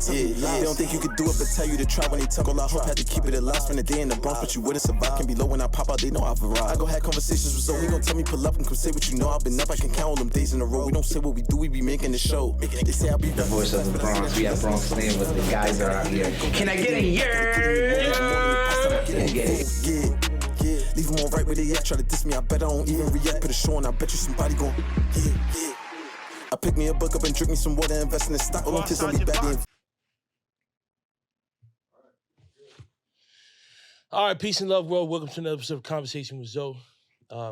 They don't think you could do it, but tell you to try when they talk. All I hope had to keep it alive. Spend a day in the Bronx, but you wouldn't survive. Can be low when I pop out, they know I've arrived. I go have conversations with Zoe, he gon' tell me pull up and come say what you know. I've been up, I can count all them days in a row. We don't say what we do, we be making the show. They say I'll be the voice of the Bronx. We have Bronx name, but the guys are out here. Can I get a yeah? Leave them all right where they at. Try to diss me, I bet I don't even react. Put a show on, I bet you somebody gon' I pick me a book up and drink me some water, invest in the stock. All them kids don't be bad. All right, peace and love, world. Welcome to another episode of Conversation with Zoe.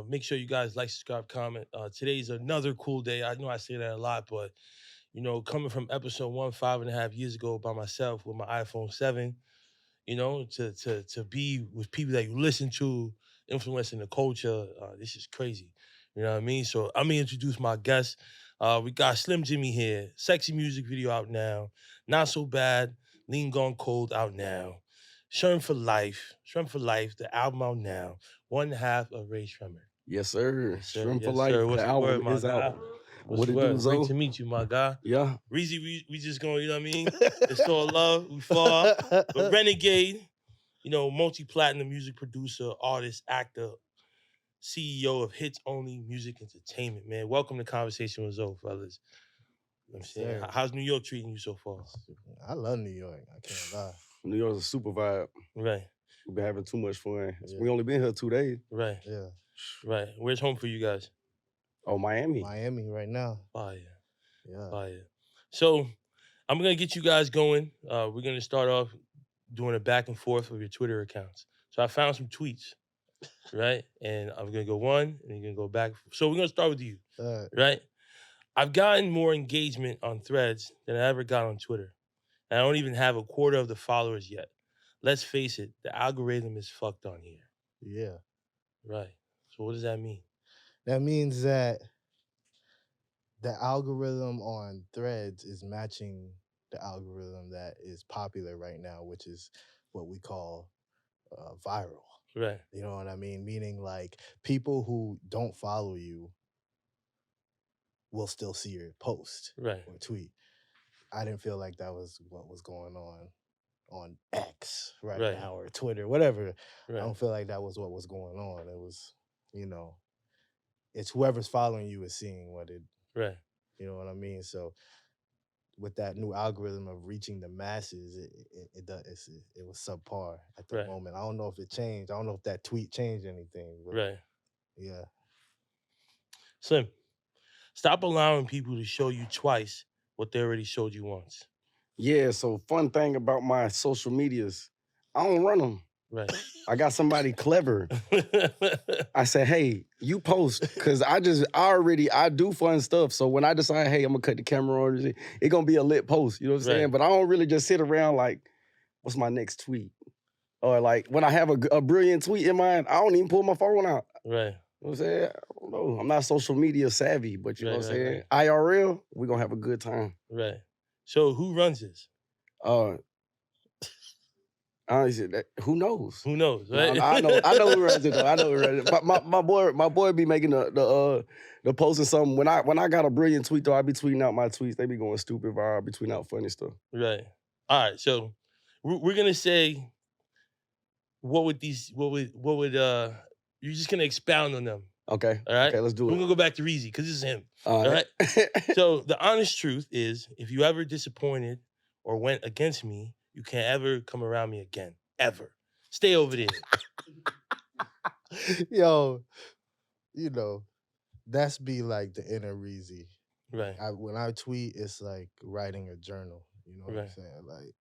Make sure you guys like, subscribe, comment. Today's another cool day. I know I say that a lot, but, you know, coming from episode 1 5.5 years ago by myself with my iPhone 7, you know, to be with people that you listen to, influencing the culture, this is crazy. You know what I mean? So I'm going to introduce my guest. We got Jxmmi here. Sexy music video out now. Not So Bad. Lean Gone Cold out now. Sremm for Life, the album out now. One half of Rae Sremmurd. Yes, sir. Yes, sir. Sremm Yes, for Life, sir. What's the the word, album my is guy? out. What's What the it word? do, Great Zoe? to meet you, my guy. Yeah. Reazy, we just going, you know what I mean? It's all love, we fall. But Renegade, you know, multi-platinum music producer, artist, actor, CEO of Hits Only Music Entertainment, man. Welcome to Conversation with Zoe, fellas. You know what I'm saying? How's New York treating you so far? I love New York. I can't lie. New York's a super vibe. Right. We've been having too much fun. Yeah. We only been here 2 days. Right. Yeah. Right. Where's home for you guys? Oh, Miami. Miami right now. Fire. Yeah. Fire. So I'm going to get you guys going. We're going to start off doing a back and forth of your Twitter accounts. So I found some tweets, right? And I'm going to go one, and you're going to go back. So we're going to start with you, right? I've gotten more engagement on Threads than I ever got on Twitter. And I don't even have a quarter of the followers yet. Let's face it, the algorithm is fucked on here. Yeah. Right. So what does that mean? That means that the algorithm on Threads is matching the algorithm that is popular right now, which is what we call viral. Right. You know what I mean? Meaning like people who don't follow you will still see your post Right. or tweet. I didn't feel like that was what was going on X right now or Twitter, whatever. Right. I don't feel like that was what was going on. It was, you know, it's whoever's following you is seeing what it, right. You know what I mean? So with that new algorithm of reaching the masses, it was subpar at the moment. I don't know if it changed. I don't know if that tweet changed anything. But right. Yeah. Slim, stop allowing people to show you twice what they already showed you once. Yeah, so fun thing about my social medias, I don't run them. Right. I got somebody clever. I said, hey, you post, because I do fun stuff. So when I decide, hey, I'm going to cut the camera on, it's going to be a lit post, you know what I'm saying? But I don't really just sit around like, what's my next tweet? Or like, when I have a brilliant tweet in mind, I don't even pull my phone out. Right. You know what I'm saying? I don't know. I'm not social media savvy, but you know what I'm saying? IRL, we're going to have a good time. Right. So who runs this? Who knows? Who knows, right? I know who runs it though. I know who runs it. My boy be making the posting something. When I got a brilliant tweet though, I be tweeting out my tweets. They be going stupid viral. I be tweeting out funny stuff. Right. All right. So we're gonna say what would you're just gonna expound on them. Okay. All right. Okay, let's do it. We're gonna go back to Reazy because this is him. All right. So the honest truth is, if you ever disappointed or went against me, you can't ever come around me again. Ever. Stay over there. Yo, you know, that's be like the inner Reazy. Right. When I tweet, it's like writing a journal. You know what I'm saying? Like,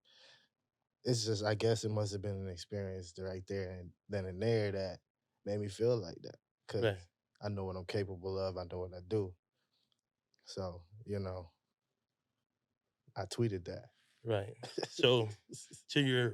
it's just, I guess it must have been an experience right there and then and there that made me feel like that. Because I know what I'm capable of. I know what I do. So, you know, I tweeted that. Right. So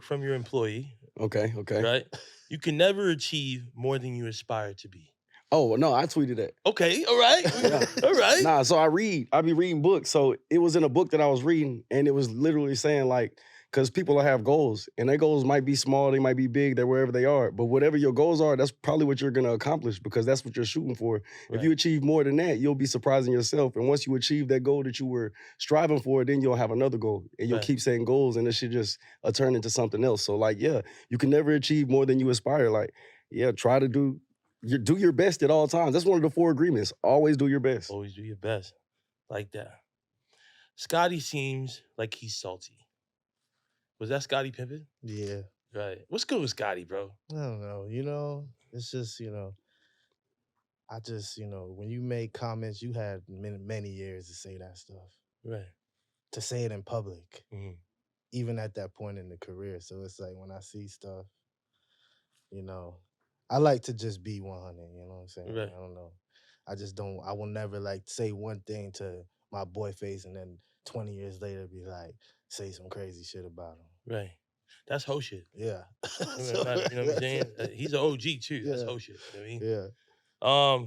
from your employee. Okay. Right? You can never achieve more than you aspire to be. Oh, no, I tweeted that. Okay, all right. Yeah. All right. Nah, so I be reading books. So it was in a book that I was reading, and it was literally saying, like, because people will have goals, and their goals might be small, they might be big, they're wherever they are. But whatever your goals are, that's probably what you're gonna accomplish because that's what you're shooting for. Right. If you achieve more than that, you'll be surprising yourself. And once you achieve that goal that you were striving for, then you'll have another goal, and you'll Right. keep setting goals, and it should just turn into something else. So like, yeah, you can never achieve more than you aspire. Like, yeah, try to do your best at all times. That's one of the 4 agreements. Always do your best. Always do your best. Like that. Scotty seems like he's salty. Was that Scotty Pimpin'? Yeah. Right. What's good with Scotty, bro? I don't know. It's just, I just, when you make comments, you had many years to say that stuff. Right. To say it in public. Mhm. Even at that point in the career. So it's like when I see stuff, I like to just be 100, you know what I'm saying? Right. I don't know. I will never like say one thing to my boy face and then 20 years later be like, say some crazy shit about him. Right. That's hoe shit. Yeah. You know what I'm saying? He's an OG too. That's Yeah. hoe shit. You know what I mean? Yeah.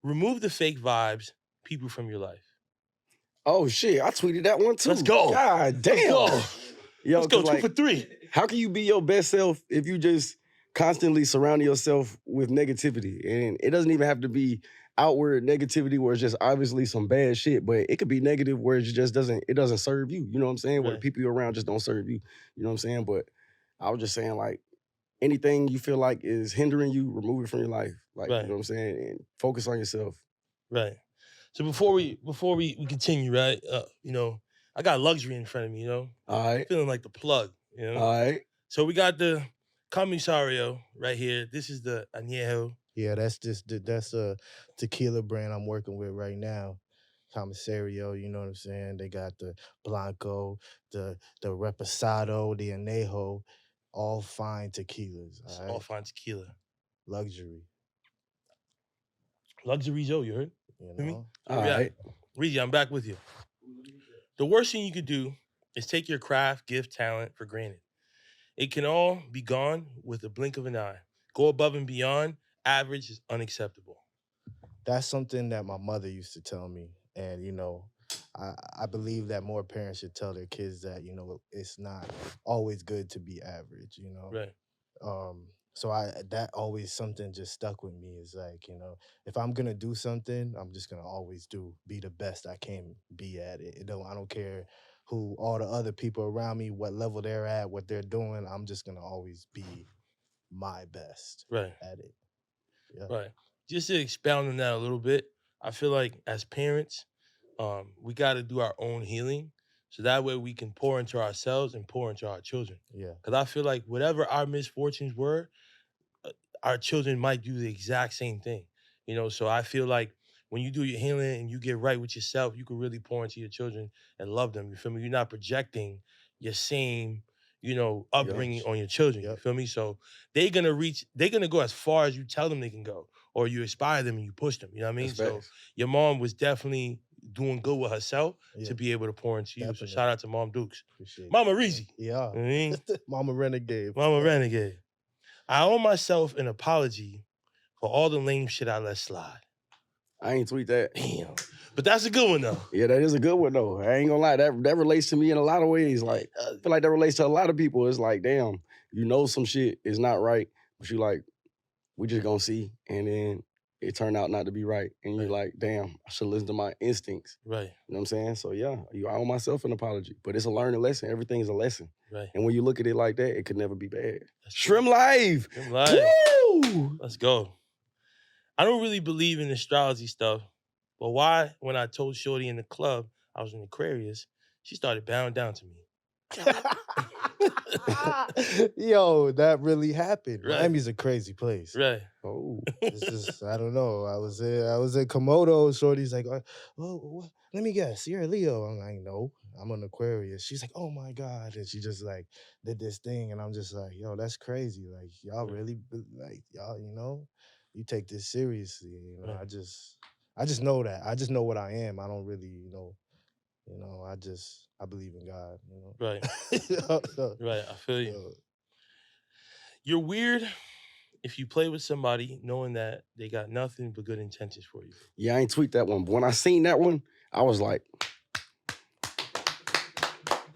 Remove the fake vibes, people from your life. Oh shit, I tweeted that one too. Let's go. God damn. Let's go. Yo, Let's go 'cause, 2 for 3. How can you be your best self if you just constantly surround yourself with negativity? And it doesn't even have to be outward negativity where it's just obviously some bad shit, but it could be negative where it just doesn't serve you. You know what I'm saying? Where the Right. people you're around just don't serve you. You know what I'm saying? But I was just saying, like, anything you feel like is hindering you, remove it from your life. Like, Right. you know what I'm saying? And focus on yourself. Right. So before we continue, right? I got luxury in front of me, All right. feeling like the plug, All right. So we got the Comisario right here. This is the Añejo. Yeah, that's a tequila brand I'm working with right now. Comisario, you know what I'm saying? They got the Blanco, the Reposado, the Añejo, all fine tequilas. It's All right? all fine tequila. Luxury, Luxury Joe, you heard? you Hear me? know? All Yeah. right. Reezy, I'm back with you. The worst thing you could do is take your craft, gift, talent for granted. It can all be gone with a blink of an eye. Go above and beyond. Average is unacceptable. That's something that my mother used to tell me. And, I believe that more parents should tell their kids that, it's not always good to be average, Right. So that always something just stuck with me is like, if I'm gonna do something, I'm just gonna always be the best I can be at it. I don't care who all the other people around me, what level they're at, what they're doing. I'm just gonna always be my best Right. at it. Yeah. Right. Just to expound on that a little bit, I feel like as parents, we got to do our own healing, so that way we can pour into ourselves and pour into our children. Yeah. Because I feel like whatever our misfortunes were, our children might do the exact same thing. So I feel like when you do your healing and you get right with yourself, you can really pour into your children and love them. You feel me? You're not projecting your same, upbringing on your children. You Yep. feel me? So they're gonna go as far as you tell them they can go, or you inspire them and you push them. You know what I mean? That's So facts. your mom was definitely doing good with herself Yeah. to be able to pour into you. Definitely. So shout out to Mom Dukes. Appreciate Mama that. Reazy. Yeah. You know what I mean? Mama Renegade. Mama Renegade. I owe myself an apology for all the lame shit I let slide. I ain't tweet that. Damn. But that's a good one though. Yeah, that is a good one though. I ain't gonna lie, that relates to me in a lot of ways. Like, I feel like that relates to a lot of people. It's like, damn, some shit is not right, but you like, we just gonna see, and then it turned out not to be right, and you're like, damn, I should listen to my instincts. Right. You know what I'm saying? So yeah, I owe myself an apology, but it's a learning lesson. Everything's a lesson, Right. and when you look at it like that, it could never be bad. That's true. Sremm Live. Sremm Live. Woo! Let's go. I don't really believe in astrology stuff, but why, when I told Shorty in the club I was an Aquarius, she started bowing down to me. Yo, that really happened. Right. Miami's a crazy place. Right. Oh, It's just, I don't know. I was in Komodo. Shorty's like, oh, let me guess, you're a Leo. I'm like, no, I'm an Aquarius. She's like, oh my God. And she just like did this thing. And I'm just like, yo, that's crazy. Like, y'all really, like, y'all, you take this seriously. Right. I just know that. I just know what I am. I don't really, I believe in God, Right. So, Right. I feel you. You're weird if you play with somebody knowing that they got nothing but good intentions for you. yeah, I ain't tweet that one, but when I seen that one, I was like,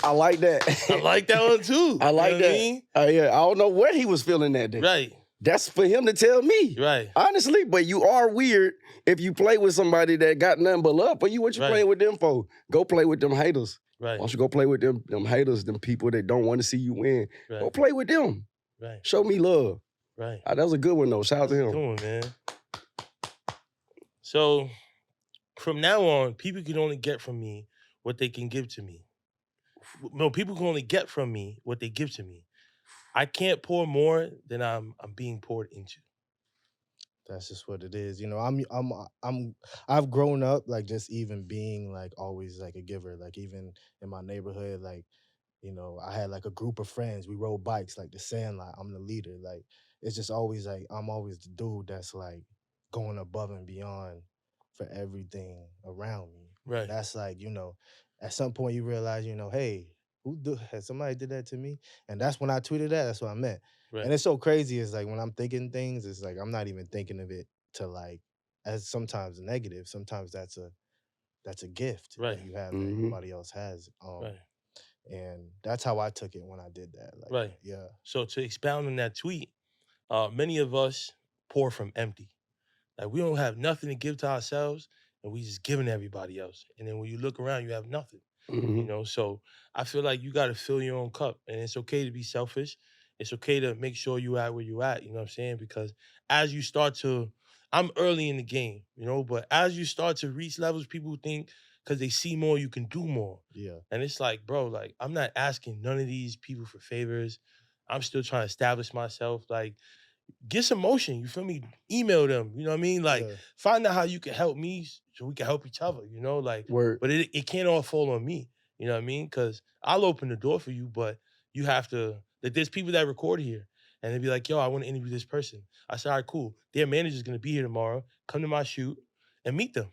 I like that. I like that one too. I like that. I mean? Yeah, I don't know what he was feeling that day. Right. That's for him to tell me. Right. Honestly, but you are weird if you play with somebody that got nothing but love for you. What you playing with them for? Go play with them haters. Right. Why don't you go play with them haters, them people that don't want to see you win? Right. Go play with them. Right. Show me love. Right. That was a good one though. Shout out to him. Good one, man. So from now on, people can only get from me what they can give to me. No, people can only get from me what they give to me. I can't pour more than I'm being poured into. That's just what it is. You know, I've grown up like just even being like always like a giver. Like even in my neighborhood, like, you know, I had like a group of friends. We rode bikes like the Sandlot. I'm the leader. Like it's just always like I'm always the dude that's like going above and beyond for everything around me. Right. That's like, you know, at some point you realize, you know, hey, has somebody did that to me? And that's when I tweeted that. That's what I meant. Right. And it's so crazy. It's like when I'm thinking things, it's like I'm not even thinking of it to like as sometimes negative. Sometimes that's a gift Right. that you have that nobody else has. Right. And that's how I took it when I did that. Like, Right. Yeah. So to expound on that tweet, many of us pour from empty. Like we don't have nothing to give to ourselves, and we just giving to everybody else. And then when you look around, you have nothing. You know, so I feel like you got to fill your own cup, and it's okay to be selfish. It's okay to make sure you at where you at. You know what I'm saying? Because as you start to, I'm early in the game, you know, but as you start to reach levels, people think because they see more, you can do more. Yeah. And it's like, bro, like I'm not asking none of these people for favors. I'm still trying to establish myself. Like, get some motion, you feel me? Email them, you know what I mean? Like, find out how you can help me so we can help each other, you know? Like, but it can't all fall on me, you know what I mean? Because I'll open the door for you, but you have to, like, there's people that record here, and they'd be like, yo, I want to interview this person. I said, all right, cool. Their manager's going to be here tomorrow. Come to my shoot and meet them.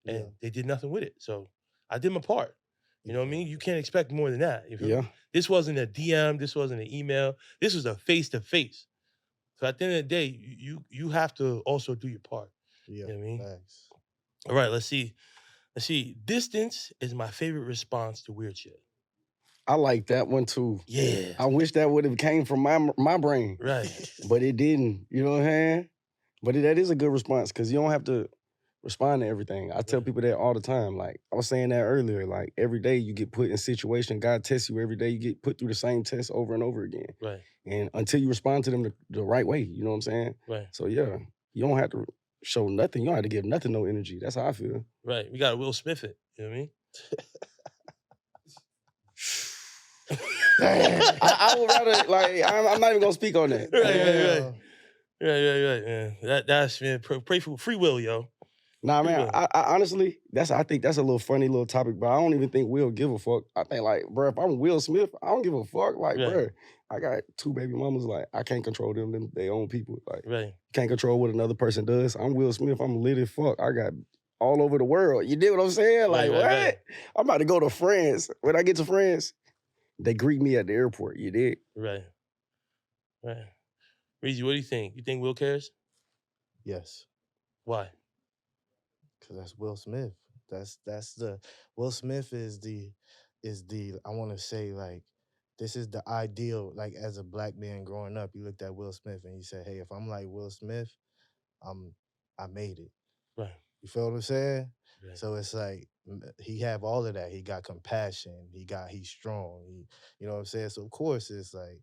And they did nothing with it. So I did my part. You know what I mean? You can't expect more than that. You feel me? This wasn't a DM. This wasn't an email. This was a face-to-face. So at the end of the day, you have to also do your part. Yeah, you know what I mean? Thanks. All right, let's see. Distance is my favorite response to weird shit. I like that one too. Yeah. I wish that would have came from my brain. Right. But it didn't. You know what I'm saying? But that is a good response because you don't have to respond to everything. I tell people that all the time. Like I was saying that earlier. Like every day you get put in situation. God tests you every day. You get put through the same test over and over again. Right. And until you respond to them the right way, you know what I'm saying? Right. So yeah, you don't have to show nothing. You don't have to give nothing no energy. That's how I feel. Right. We got to Will Smith it. You know what I mean? I would rather, like, I'm not even gonna speak on that. Right. Yeah. That's, man, pray for free will, yo. Nah, man, I honestly, I think that's a little funny little topic, but I don't even think Will give a fuck. I think, like, bro, if I'm Will Smith, I don't give a fuck. Like, bro, I got 2 baby mamas, like, I can't control them they own people. Like, can't control what another person does. I'm Will Smith, I'm lit as fuck. I got all over the world. You dig what I'm saying? Like, what? I'm about to go to France. When I get to France, they greet me at the airport. You dig? Right. Reazy, what do you think? You think Will cares? Yes. Why? Because that's Will Smith. That's the Will Smith is the I want to say, like, this is the ideal. Like, as a black man growing up, you looked at Will Smith and you said, hey, if I'm like Will Smith, I made it. Right. You feel what I'm saying? Right. So it's like he have all of that. He got compassion. He's strong. You know what I'm saying? So of course it's like,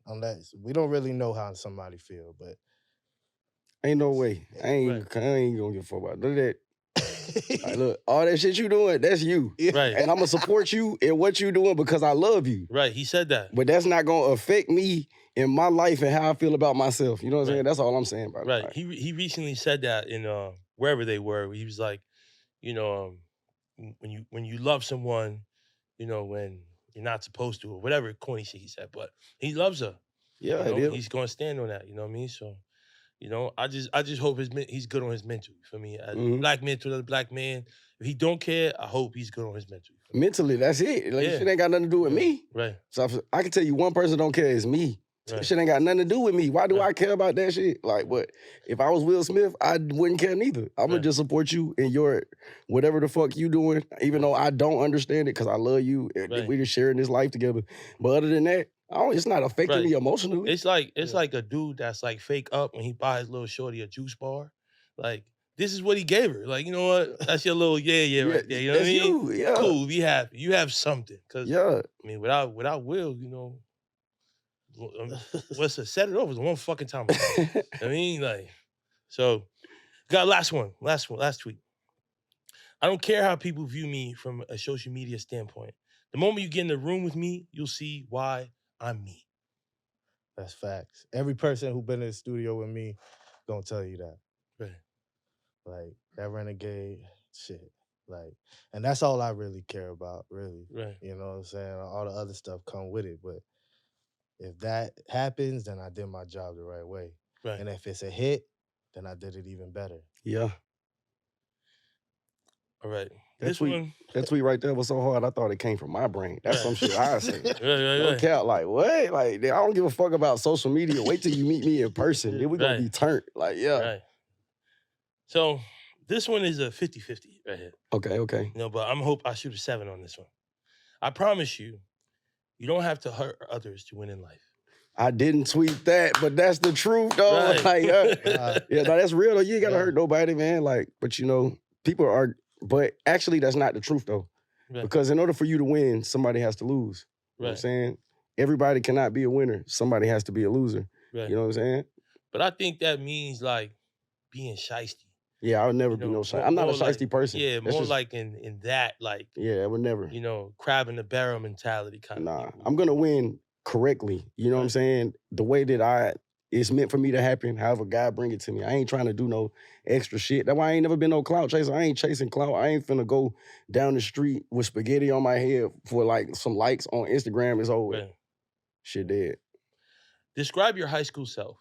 unless we don't really know how somebody feel, but ain't no way. I ain't gonna give a fuck about none of that. Like, look, all that shit you doing, that's you. Right. And I'm gonna support you in what you doing because I love you. Right, he said that. But that's not gonna affect me in my life and how I feel about myself. You know what I'm saying? That's all I'm saying about it. Right. He recently said that in wherever they were. He was like, you know, when you love someone, you know, when you're not supposed to, or whatever corny shit he said, but he loves her. Yeah, you know? He's gonna stand on that. You know what I mean? So, you know, I just hope he's good on his mental. For me, as a black man to another black man, if he don't care, I hope he's good on his mental. Mentally, that's it. Like, shit ain't got nothing to do with me. Right. So I can tell you one person don't care is me. Right. Shit ain't got nothing to do with me. Why do I care about that shit? Like, what? If I was Will Smith, I wouldn't care neither. I'm gonna just support you in your whatever the fuck you doing, even though I don't understand it, because I love you. We just sharing this life together. But other than that, it's not affecting me emotionally. It's like a dude that's like fake up when he buys little shorty a juice bar. Like, this is what he gave her. Like, you know what? That's your little right there. You know what I mean? You, yeah. Cool, be happy. You have something. Cause I mean, without Will, what's to set it over is one fucking time. I mean, like, so got last tweet. I don't care how people view me from a social media standpoint. The moment you get in the room with me, you'll see why I'm me. That's facts. Every person who been in the studio with me gonna tell you that. Right. Like, that Renegade shit. Like, and that's all I really care about, really. Right. You know what I'm saying? All the other stuff come with it. But if that happens, then I did my job the right way. Right. And if it's a hit, then I did it even better. Yeah. All right. That tweet right there was so hard, I thought it came from my brain. That's some shit I say. No cap, like, what? Like, I don't give a fuck about social media. Wait till you meet me in person. Then we gonna be turned. Like, yeah. Right. So this one is a 50-50 right here. Okay. But I shoot a 7 on this one. I promise you, you don't have to hurt others to win in life. I didn't tweet that, but that's the truth, though. Right. Like, no, that's real, though. You ain't gotta hurt nobody, man. Like, but people are, but actually that's not the truth, though. Right. Because in order for you to win, somebody has to lose. You know what I'm saying? Everybody cannot be a winner. Somebody has to be a loser. Right. You know what I'm saying? But I think that means, like, being shiesty. Yeah, I would never be no shiesty. I'm not a shiesty person. Yeah, more like in that, like. Yeah, I would never. Crab in the barrel mentality kind of. Nah, I'm gonna win correctly. You know what I'm saying? The way that it's meant for me to happen, however God bring it to me. I ain't trying to do no extra shit. That's why I ain't never been no clout chaser. I ain't chasing clout. I ain't finna go down the street with spaghetti on my head for like some likes on Instagram. It's over. Right. Shit dead. Describe your high school self.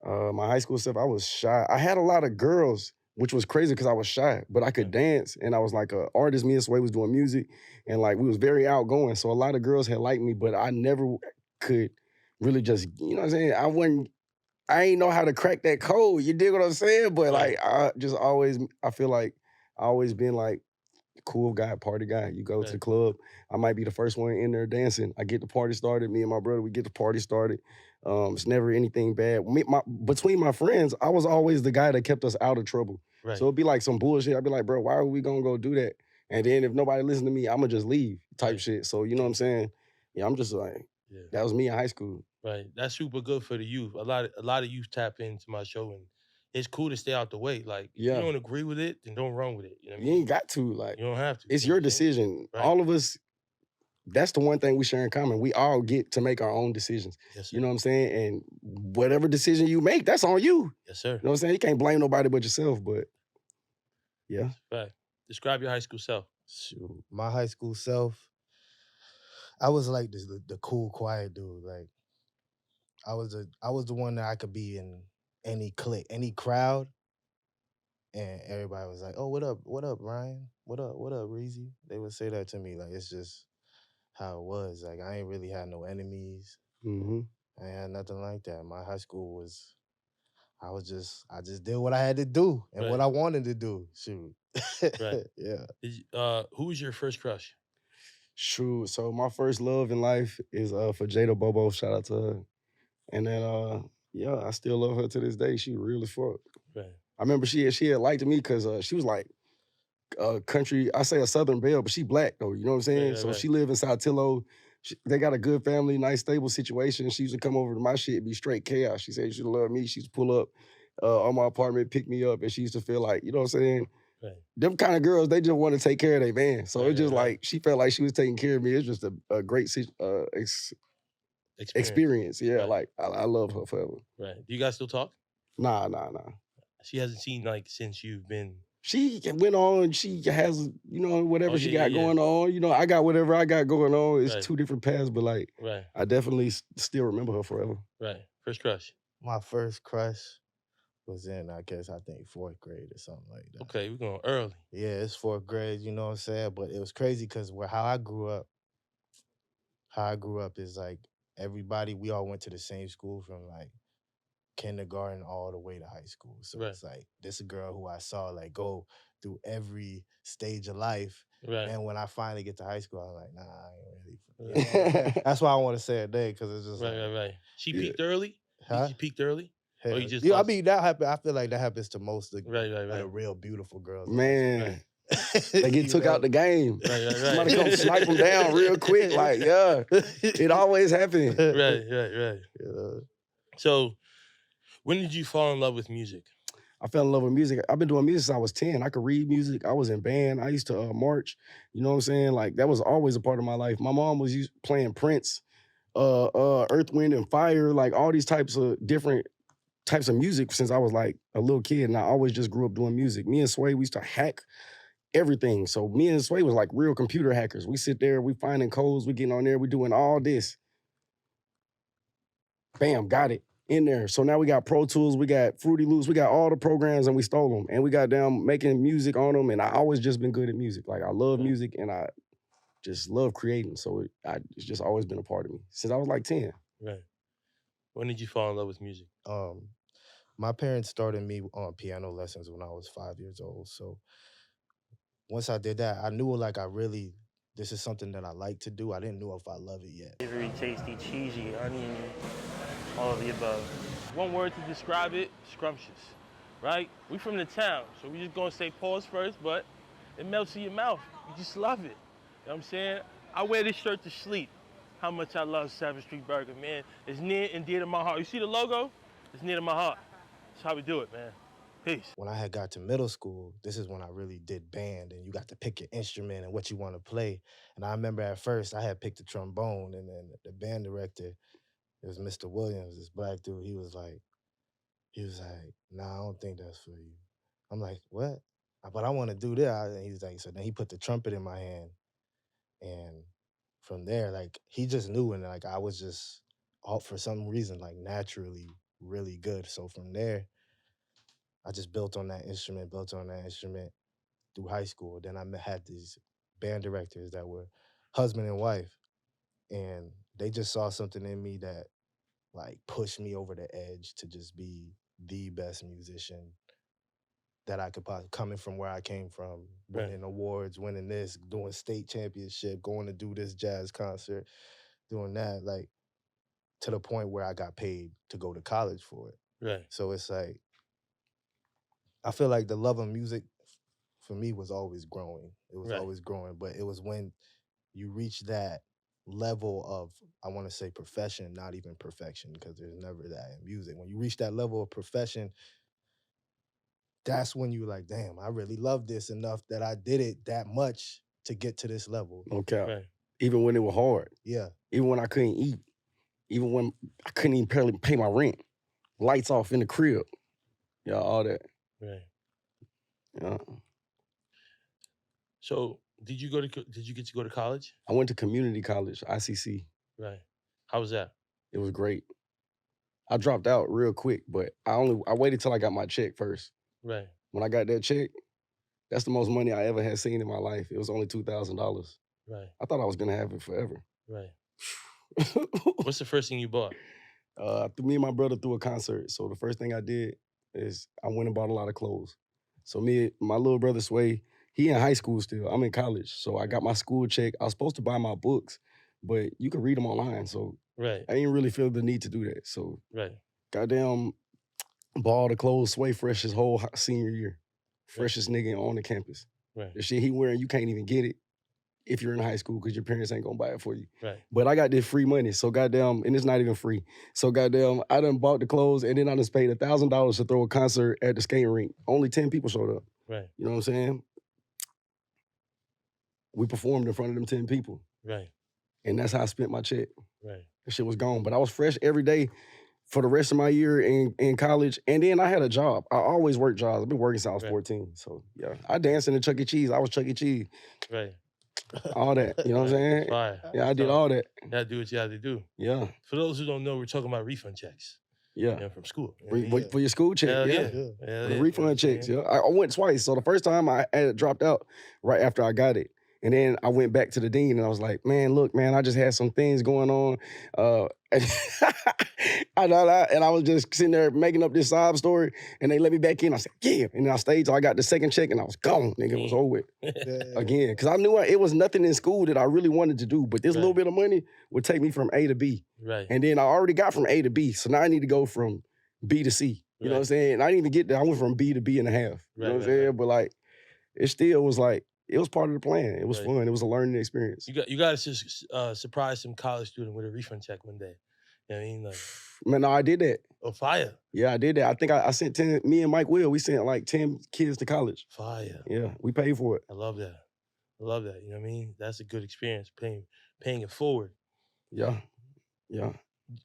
My high school self, I was shy. I had a lot of girls, which was crazy because I was shy, but I could dance, and I was like an artist. Me and Sway was doing music, and like we was very outgoing. So a lot of girls had liked me, but I never could really just, you know what I'm saying? I ain't know how to crack that code. You dig what I'm saying? But like I feel like I always been like cool guy, party guy. You go to the club, I might be the first one in there dancing. I get the party started. Me and my brother, we get the party started. It's never anything bad. Between my friends, I was always the guy that kept us out of trouble. Right. So it'd be like some bullshit. I'd be like, bro, why are we gonna go do that? And then if nobody listen to me, I'ma just leave type shit. So you know what I'm saying? Yeah, I'm just like, that was me in high school. Right. That's super good for the youth. A lot of youth tap into my show, and it's cool to stay out the way. Like, if you don't agree with it, then don't run with it. You know what I mean? You ain't got to. Like, you don't have to. It's your decision. Right. All of us, that's the one thing we share in common. We all get to make our own decisions. Yes, sir. You know what I'm saying? And whatever decision you make, that's on you. Yes, sir. You know what I'm saying? You can't blame nobody but yourself, but yeah. Right. Describe your high school self. Shoot. My high school self, I was like the cool, quiet dude. Like, I was the one that I could be in any clique, any crowd, and everybody was like, "Oh, what up, Ryan? What up, Reazy?" They would say that to me. Like, it's just how it was. Like, I ain't really had no enemies. Mm-hmm. I ain't had nothing like that. My high school was, I just did what I had to do and what I wanted to do. Shoot. Right. Yeah. Who was your first crush? Shoot. So my first love in life is for Jada Bobo. Shout out to her. And then I still love her to this day. She real as fuck. Right. I remember she had liked me because she was like country, I say a Southern belle, but she black though, you know what I'm saying? So she live in Saltillo. They got a good family, nice, stable situation. She used to come over to my shit, it'd be straight chaos. She said she loved me. She used to pull up on my apartment, pick me up, and she used to feel like, you know what I'm saying? Right. Them kind of girls, they just want to take care of their man. So it's just like, she felt like she was taking care of me. It's just a great experience. Yeah, like, I love her forever. Right. Do you guys still talk? Nah. She hasn't seen, like, since you've been... She went on, she has, whatever she got going on. I got whatever I got going on. It's two different paths, but like, I definitely still remember her forever. Right. First crush? My first crush was in, I think 4th grade or something like that. Okay, we're going early. Yeah, it's 4th grade, you know what I'm saying? But it was crazy because how I grew up is like, everybody, we all went to the same school from like kindergarten all the way to high school. So it's like this a girl who I saw like go through every stage of life. Right. And when I finally get to high school, I'm like, nah, I ain't ready for that. That's why I want to say a day, because it's just right. She peaked early? Huh? She peaked early? Hell, or you just I mean, that happen. I feel like that happens to most of the real beautiful girls. Man. They get took out the game. Right. Somebody come snipe them down real quick. Like, yeah, it always happens. Right. Yeah. So, when did you fall in love with music? I fell in love with music. I've been doing music since I was 10. I could read music. I was in band. I used to march. You know what I'm saying? Like, that was always a part of my life. My mom was playing Prince, Earth, Wind, and Fire, like all these types of different types of music since I was like a little kid. And I always just grew up doing music. Me and Sway, we used to hack everything. So me and Sway was like real computer hackers. We sit there, we finding codes, we getting on there, we doing all this. Bam, got it in there. So now we got Pro Tools, we got Fruity Loops, we got all the programs and we stole them. And we got down making music on them. And I always just been good at music. Like I love music and I just love creating. So it's just always been a part of me since I was like 10. Right. When did you fall in love with music? My parents started me on piano lessons when I was 5 years old. So once I did that, I knew like this is something that I like to do. I didn't know if I love it yet. Very tasty, cheesy, onion, all of the above. One word to describe it, scrumptious, right? We from the town, so we just gonna say pause first, but it melts in your mouth. You just love it. You know what I'm saying? I wear this shirt to sleep. How much I love 7th Street Burger, man. It's near and dear to my heart. You see the logo? It's near to my heart. That's how we do it, man. Peace. When I had got to middle school, this is when I really did band, and you got to pick your instrument and what you want to play. And I remember at first I had picked the trombone, and then the band director, it was Mr. Williams, this black dude. He was like, nah, I don't think that's for you. I'm like, what? But I want to do that. And he's like, so then he put the trumpet in my hand, and from there, like he just knew, and like I was just for some reason like naturally really good. So from there, I just built on that instrument through high school. Then I had these band directors that were husband and wife, and they just saw something in me that like pushed me over the edge to just be the best musician that I could possibly, coming from where I came from, winning awards, winning this, doing state championship, going to do this jazz concert, doing that, like to the point where I got paid to go to college for it. Right. So it's like, I feel like the love of music for me was always growing. It was always growing, but it was when you reach that level of, I want to say profession, not even perfection, because there's never that in music. When you reach that level of profession, that's when you're like, damn, I really love this enough that I did it that much to get to this level. Okay. Right. Even when it was hard. Yeah. Even when I couldn't eat. Even when I couldn't even pay my rent. Lights off in the crib. Yeah, all that. Right. Yeah. So did you get to go to college? I went to community college, ICC. Right. How was that? It was great. I dropped out real quick, but I waited till I got my check first. Right. When I got that check, that's the most money I ever had seen in my life. It was only $2,000. Right. I thought I was gonna have it forever. Right. What's the first thing you bought? Me and my brother threw a concert. So the first thing I did is I went and bought a lot of clothes. So my little brother Sway, he in high school still. I'm in college. So I got my school check. I was supposed to buy my books, but you can read them online. So I didn't really feel the need to do that. So goddamn, bought all the clothes. Sway fresh his whole senior year. Freshest nigga on the campus. Right. The shit he wearing, you can't even get it if you're in high school because your parents ain't gonna buy it for you. Right. But I got this free money, so goddamn, and it's not even free. So goddamn, I done bought the clothes and then I just paid $1,000 to throw a concert at the skating rink. Only 10 people showed up. Right. You know what I'm saying? We performed in front of them 10 people. Right. And that's how I spent my check. Right. That shit was gone. But I was fresh every day for the rest of my year in college. And then I had a job. I always worked jobs. I've been working since I was 14. So yeah, I danced in the Chuck E. Cheese. I was Chuck E. Cheese. Right. All that, you know what I'm saying? Fire. Yeah, I did all that. You gotta do what you had to do. Yeah. For those who don't know, we're talking about refund checks. Yeah. You know, from school. For your school check, yeah. The refund checks, yeah. I went twice. So the first time I had dropped out right after I got it. And then I went back to the dean and I was like, man, look, man, I just had some things going on. And I was just sitting there making up this sob story and they let me back in. I said, yeah. And then I stayed till I got the second check and I was gone. Nigga, it was over with. Again, because I knew it was nothing in school that I really wanted to do, but this little bit of money would take me from A to B. Right. And then I already got from A to B, so now I need to go from B to C. You know what I'm saying? And I didn't even get there. I went from B to B and a half. You know what I'm saying? But like, it still was like, it was part of the plan. It was fun. It was a learning experience. You got to surprise some college student with a refund check one day. You know what I mean? Like, man, no, I did that. Oh, fire. Yeah, I did that. I think I sent 10, me and Mike Will, we sent like 10 kids to college. Fire. Yeah, we paid for it. I love that. I love that. You know what I mean? That's a good experience, paying it forward. Yeah, yeah.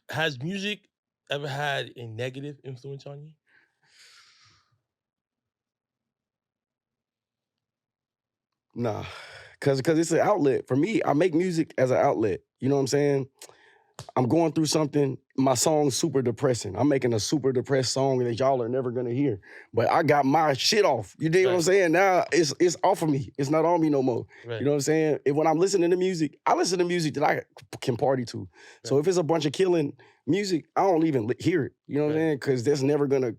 Has music ever had a negative influence on you? Nah, cause it's an outlet. For me, I make music as an outlet. You know what I'm saying? I'm going through something. My song's super depressing. I'm making a super depressed song that y'all are never gonna hear. But I got my shit off. You dig what I'm saying? Now it's off of me. It's not on me no more. Right. You know what I'm saying? And when I'm listening to music, I listen to music that I can party to. So if it's a bunch of killing music, I don't even hear it. You know what I'm saying? Because it's never gonna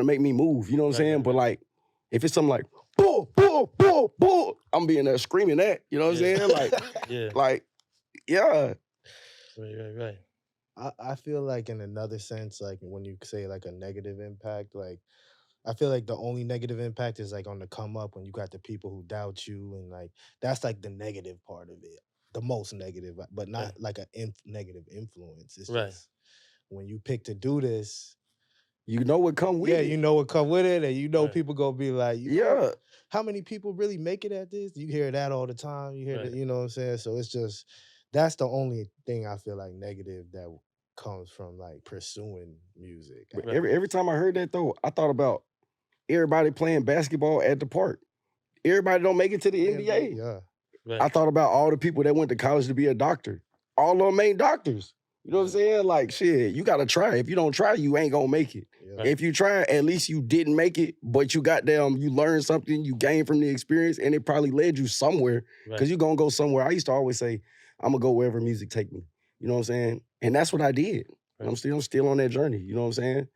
make me move. You know what I'm saying? But like, if it's something like, bull, bull, bull, bull, I'm being there screaming that. You know what I'm saying? Like, like, yeah. Right. I feel like in another sense, like when you say like a negative impact, like I feel like the only negative impact is like on the come up when you got the people who doubt you, and like that's like the negative part of it, the most negative, but not like a negative influence. It's just when you pick to do this, you know what come with it. Yeah, you know what come with it, and you know people gonna be like, know, how many people really make it at this? You hear that all the time. You hear that, you know what I'm saying? So it's just that's the only thing I feel like negative that comes from like pursuing music. But every time I heard that though, I thought about everybody playing basketball at the park. Everybody don't make it to the NBA. Yeah. I thought about all the people that went to college to be a doctor. All of them ain't doctors. You know what I'm saying? Like, shit, you gotta try. If you don't try, you ain't gonna make it. Yeah. If you try, at least you didn't make it, but you you learned something, you gained from the experience, and it probably led you somewhere. Because you're gonna go somewhere. I used to always say, I'm gonna go wherever music take me. You know what I'm saying? And that's what I did. I'm still on that journey. You know what I'm saying?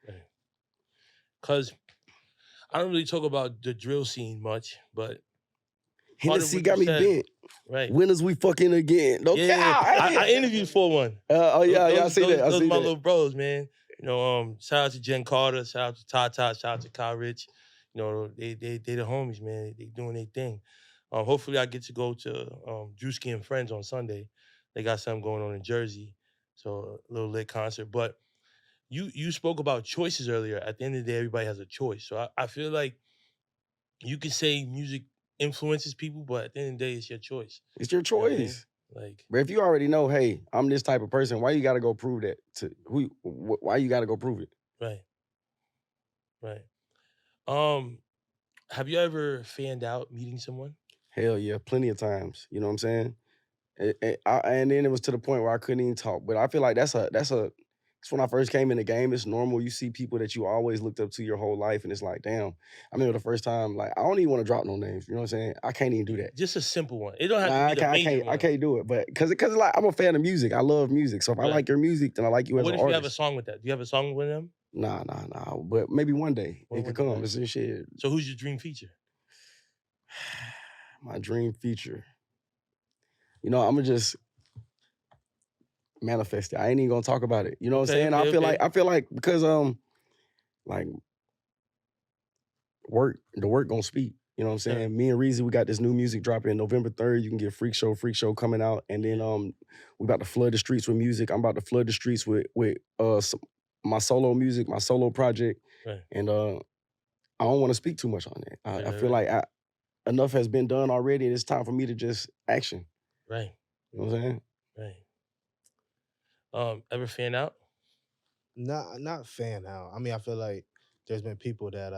Because I don't really talk about the drill scene much, but Hennessy got me bent. Right. When is we fucking again? No, I interviewed for one. I see that. Those are my little bros, man. You know, shout out to Jen Carter, shout out to Tata, shout out to Kyle Rich. You know, they the homies, man. They doing their thing. Hopefully I get to go to Drewski and Friends on Sunday. They got something going on in Jersey. So a little lit concert. But you spoke about choices earlier. At the end of the day, everybody has a choice. So I feel like you can say music influences people, but at the end of the day, it's your choice. It's your choice. You know what I mean? Like, but if you already know, hey, I'm this type of person, why you gotta go prove that to who? Why you gotta go prove it? Right. Have you ever fanned out meeting someone? Hell yeah, plenty of times. You know what I'm saying? And then it was to the point where I couldn't even talk. But I feel like that's when I first came in the game. It's normal. You see people that you always looked up to your whole life, and it's like, damn. I remember the first time, like, I don't even want to drop no names. You know what I'm saying? I can't even do that. Just a simple one. It don't have to be the major one. I can't do it, but because like I'm a fan of music. I love music. So if I like your music, then I like you as an artist. What if you have a song with that? Do you have a song with them? Nah. But maybe one day it could come. It's shit. So who's your dream feature? My dream feature. You know, I'm gonna just manifest it. I ain't even gonna talk about it. You know what I'm saying? I feel like because like the work gonna speak. You know what I'm saying? Me and Reazy, we got this new music dropping November 3rd. You can get Freak Show coming out. And then we about to flood the streets with music. I'm about to flood the streets with my solo music, my solo project. Right. And I don't want to speak too much on it. I feel like enough has been done already, and it's time for me to just action. Right. You know what I'm saying? Right. Ever fan out? Not fan out. I mean, I feel like there's been people that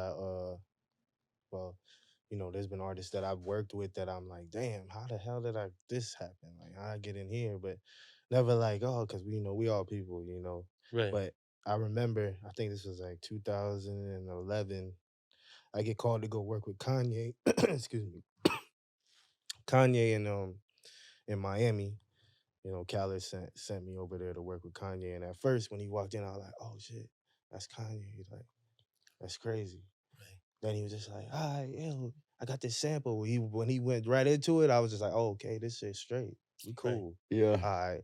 there's been artists that I've worked with that I'm like, damn, how the hell did this happen? Like, how I get in here? But never like, because we all people, you know. Right. But I remember, I think this was like 2011. I get called to go work with Kanye. Excuse me. Kanye in Miami, you know, Khaled sent me over there to work with Kanye. And at first, when he walked in, I was like, oh shit, that's Kanye. He's like, that's crazy. Right. Then he was just like, all right, yo, I got this sample. When he went right into it, I was just like, oh, okay, this shit's straight. We cool. Yeah. All right,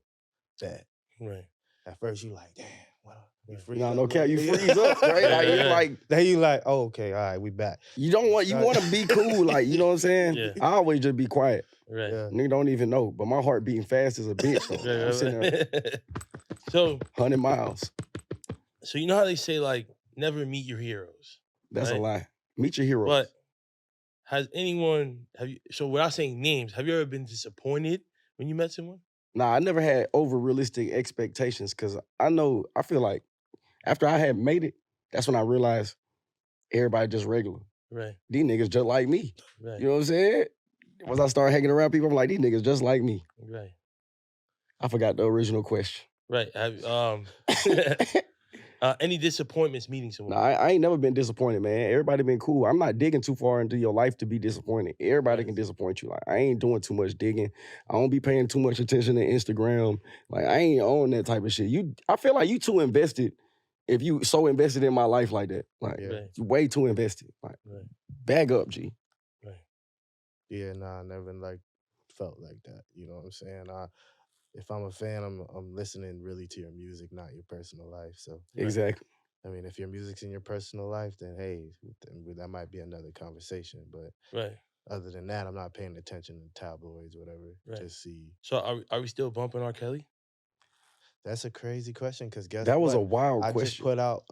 bet. Right. At first, you like, damn, well, you freeze No, up. no a cap, you little bit. freeze up, right? Like, Yeah. you like, Then you like, oh, okay, all right, we back. you want to be cool, like, you know what I'm saying? Yeah. I always just be quiet. Right. Yeah. Nigga don't even know, but my heart beating fast as a bitch, though. I'm sitting there So 100 miles. So you know how they say, like, never meet your heroes. That's right? a lie. Meet your heroes. But so without saying names, have you ever been disappointed when you met someone? Nah, I never had over realistic expectations because I feel like after I had made it, that's when I realized everybody just regular. Right. These niggas just like me. Right. You know what I'm saying? Once I started hanging around people, I'm like, these niggas just like me. Right. I forgot the original question. Right. Any disappointments meeting someone? Nah, I ain't never been disappointed, man. Everybody been cool. I'm not digging too far into your life to be disappointed. Everybody can disappoint you. Like, I ain't doing too much digging. I don't be paying too much attention to Instagram. Like, I ain't on that type of shit. I feel like you too invested if you so invested in my life like that. Like, you way too invested. Like, bag up, G. Right. Yeah, nah, I never felt like that. You know what I'm saying? If I'm a fan, I'm listening really to your music, not your personal life. So exactly. I mean, if your music's in your personal life, then hey, that might be another conversation. But other than that, I'm not paying attention to tabloids, whatever. Right. Just see. So are we still bumping R. Kelly? That's a crazy question because guess that was what? a wild I question. just put out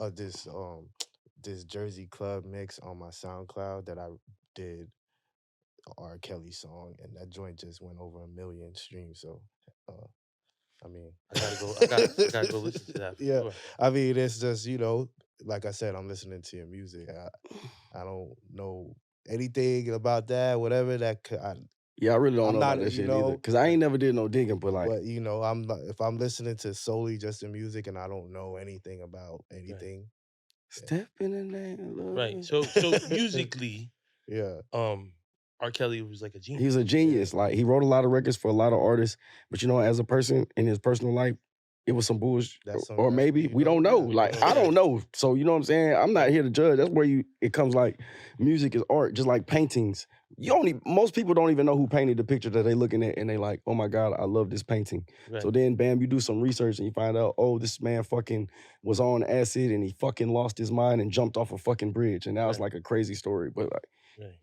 this Jersey Club mix on my SoundCloud that I did R. Kelly song, and that joint just went over 1 million streams. So, I mean, I gotta go listen to that. Yeah, sure. I mean, it's just like I said, I'm listening to your music. I don't know anything about that, whatever that could. Yeah, I really don't know about that shit either. Because I ain't never did no digging, but like. But if I'm listening to solely just the music and I don't know anything about anything. Step in the name of love. Right. So musically, yeah. R. Kelly was like a genius. He's a genius. Like, he wrote a lot of records for a lot of artists, but as a person in his personal life, it was some bullshit. Or maybe we don't know. Like, I don't know. So you know what I'm saying? I'm not here to judge. That's where it comes like music is art, just like paintings. Most people don't even know who painted the picture that they looking at, and they like, oh my God, I love this painting. Right. So then, bam, you do some research and you find out, oh, this man fucking was on acid and he fucking lost his mind and jumped off a fucking bridge, and that was like a crazy story. But like,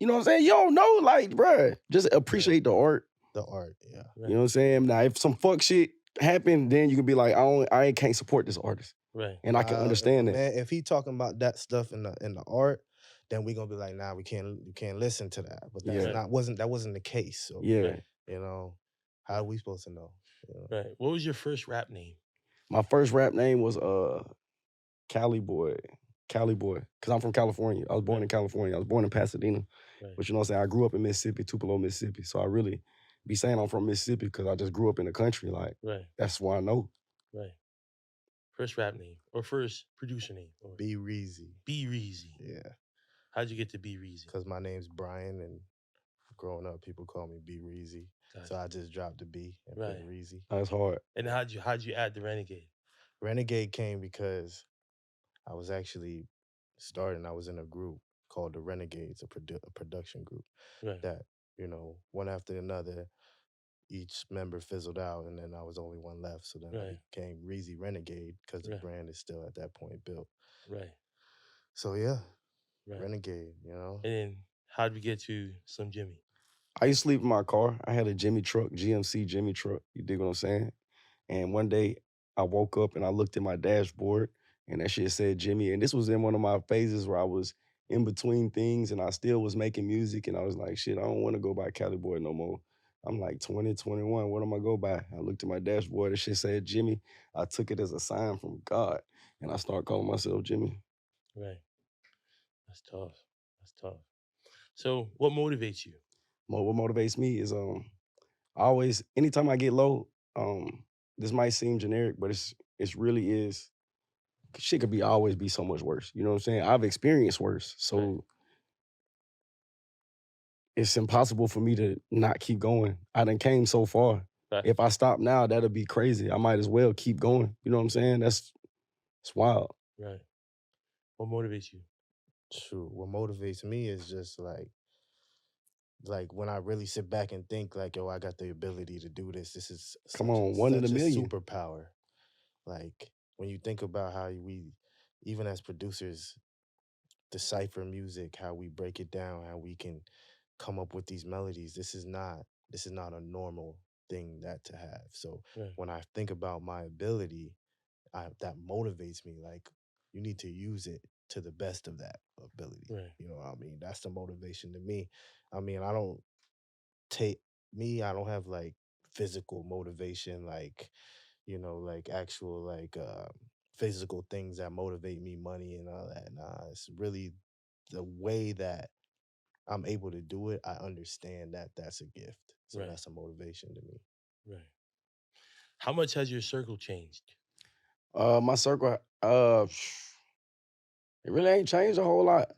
you know what I'm saying? You don't know, like, bruh, just appreciate the art. The art, yeah. You know what I'm saying? Now, if some fuck shit happened, then you can be like, I can't support this artist. Right. And I can understand that. Man, if he talking about that stuff in the art, then we gonna be like, nah, we can't listen to that. But that wasn't the case. So how are we supposed to know? Right. What was your first rap name? My first rap name was Cali Boy. Cali Boy. Because I'm from California. I was born in California. I was born in Pasadena. Right. But you know what I'm saying? I grew up in Mississippi, Tupelo, Mississippi. So I really be saying I'm from Mississippi because I just grew up in the country. Like, that's why I know. Right. First rap name or first producer name? B Reazy. B Reazy. Yeah. How'd you get to B Reazy? Because my name's Brian, and growing up, people call me B Reazy. Gotcha. So I just dropped the B and put Reazy. That's hard. And how'd you add the Renegade? Renegade came because I was actually starting. I was in a group called the Renegades, a production group that one after another. Each member fizzled out, and then I was only one left. So then I became Reazy Renegade because the brand is still at that point built. Right. So Renegade, And then how'd we get to Slim Jxmmi? I used to sleep in my car. I had a Jxmmi truck, GMC Jxmmi truck. You dig what I'm saying? And one day I woke up and I looked at my dashboard and that shit said Jxmmi. And this was in one of my phases where I was in between things and I still was making music. And I was like, shit, I don't want to go by Cali Boy no more. I'm like 20, 21. What am I go by? I looked at my dashboard. That shit said Jxmmi. I took it as a sign from God. And I started calling myself Jxmmi. Right. That's tough. That's tough. So what motivates you? What motivates me is always, anytime I get low, this might seem generic, but it really is. Shit could always be so much worse. You know what I'm saying? I've experienced worse. So it's impossible for me to not keep going. I done came so far. Right. If I stop now, that'll be crazy. I might as well keep going. You know what I'm saying? It's wild. Right. What motivates you? True. What motivates me is just like when I really sit back and think like, yo, I got the ability to do this. This is Come such on, one in a such a million. superpower. Like when you think about how we, even as producers, decipher music, how we break it down, how we can come up with these melodies. This is not a normal thing that to have. So Right. when I think about my ability, that motivates me. Like you need to use it to the best of that ability. Right. You know what I mean? That's the motivation to me. I mean, I don't take I don't have like physical motivation, like, like actual like physical things that motivate me, money and all that. Nah, it's really the way that I'm able to do it. I understand that that's a gift. So Right. that's a motivation to me. Right. How much has your circle changed? My circle, it really ain't changed a whole lot.